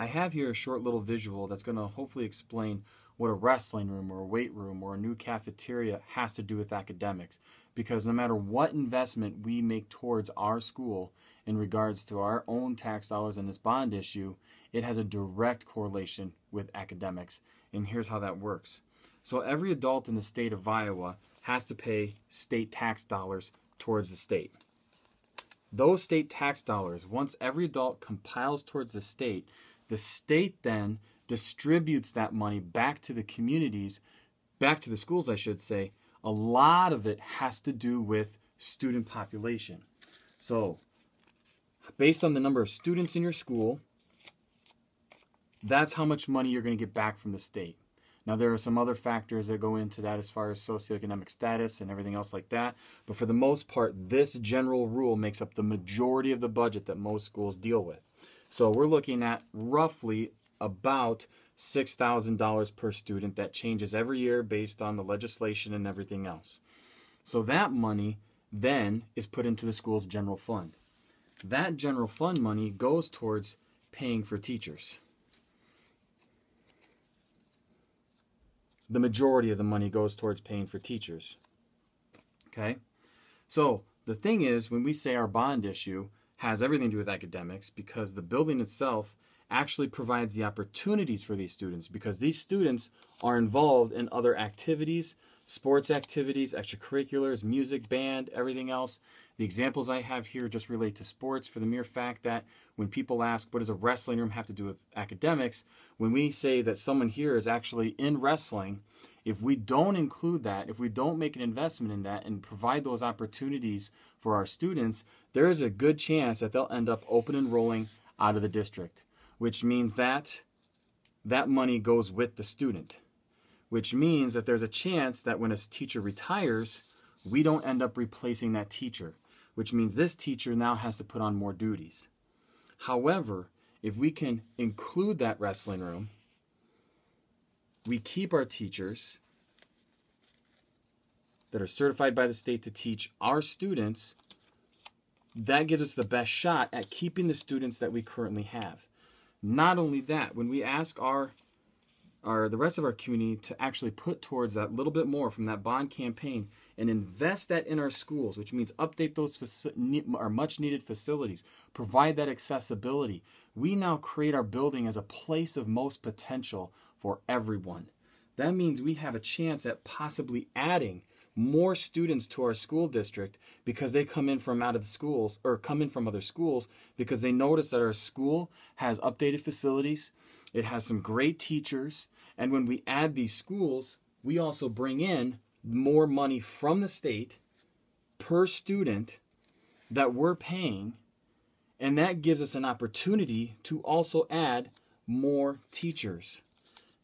I have here a short little visual that's going to hopefully explain what a wrestling room or a weight room or a new cafeteria has to do with academics. Because no matter what investment we make towards our school in regards to our own tax dollars in this bond issue, it has a direct correlation with academics. And here's how that works. So every adult in the state of Iowa has to pay state tax dollars towards the state. Those state tax dollars, once every adult compiles towards the state then distributes that money back to the communities, back to the schools, I should say. A lot of it has to do with student population. So, based on the number of students in your school, that's how much money you're going to get back from the state. Now, there are some other factors that go into that as far as socioeconomic status and everything else like that. But for the most part, this general rule makes up the majority of the budget that most schools deal with. So we're looking at roughly about $6,000 per student. That changes every year based on the legislation and everything else. So that money then is put into the school's general fund. That general fund money goes towards paying for teachers. The majority of the money goes towards paying for teachers. Okay? So the thing is, when we say our bond issue has everything to do with academics, because the building itself actually provides the opportunities for these students, because these students are involved in other activities, sports activities, extracurriculars, music, band, everything else. The examples I have here just relate to sports for the mere fact that when people ask, what does a wrestling room have to do with academics? When we say that someone here is actually in wrestling, if we don't include that, if we don't make an investment in that and provide those opportunities for our students, there is a good chance that they'll end up open enrolling out of the district, which means that that money goes with the student, which means that there's a chance that when a teacher retires, we don't end up replacing that teacher, which means this teacher now has to put on more duties. However, if we can include that wrestling room, we keep our teachers that are certified by the state to teach our students, that gives us the best shot at keeping the students that we currently have. Not only that, when we ask the rest of our community to actually put towards that little bit more from that bond campaign and invest that in our schools, which means update those our much needed facilities, provide that accessibility, we now create our building as a place of most potential for everyone. That means we have a chance at possibly adding more students to our school district because they come in from out of the schools or come in from other schools because they notice that our school has updated facilities, it has some great teachers, and when we add these schools, we also bring in more money from the state per student that we're paying, and that gives us an opportunity to also add more teachers.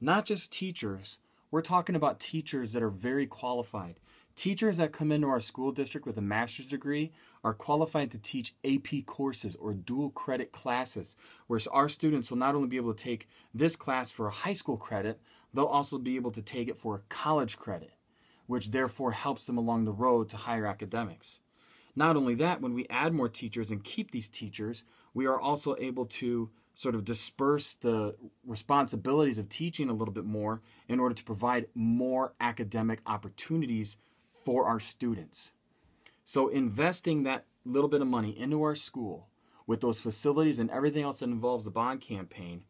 Not just teachers, we're talking about teachers that are very qualified. Teachers that come into our school district with a master's degree are qualified to teach AP courses or dual credit classes, where our students will not only be able to take this class for a high school credit, they'll also be able to take it for a college credit, which therefore helps them along the road to higher academics. Not only that, when we add more teachers and keep these teachers, we are also able to sort of disperse the responsibilities of teaching a little bit more in order to provide more academic opportunities for our students. So investing that little bit of money into our school with those facilities and everything else that involves the bond campaign,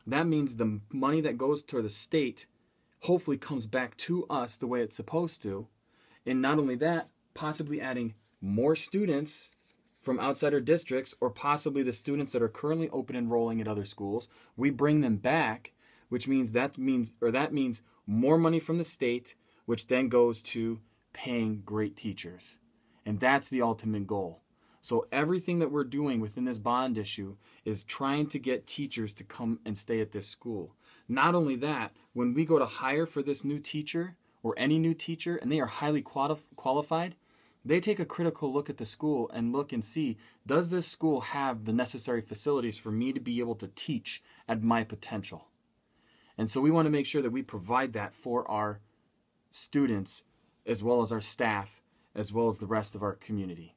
that means the money that goes to the state hopefully comes back to us the way it's supposed to. And not only that, possibly adding more students from outside our districts, or possibly the students that are currently open enrolling at other schools, we bring them back, which means that means more money from the state, which then goes to paying great teachers. And that's the ultimate goal. So everything that we're doing within this bond issue is trying to get teachers to come and stay at this school. Not only that, when we go to hire for this new teacher or any new teacher and they are highly qualified, they take a critical look at the school and look and see, does this school have the necessary facilities for me to be able to teach at my potential? And so we want to make sure that we provide that for our students as well as our staff, as well as the rest of our community.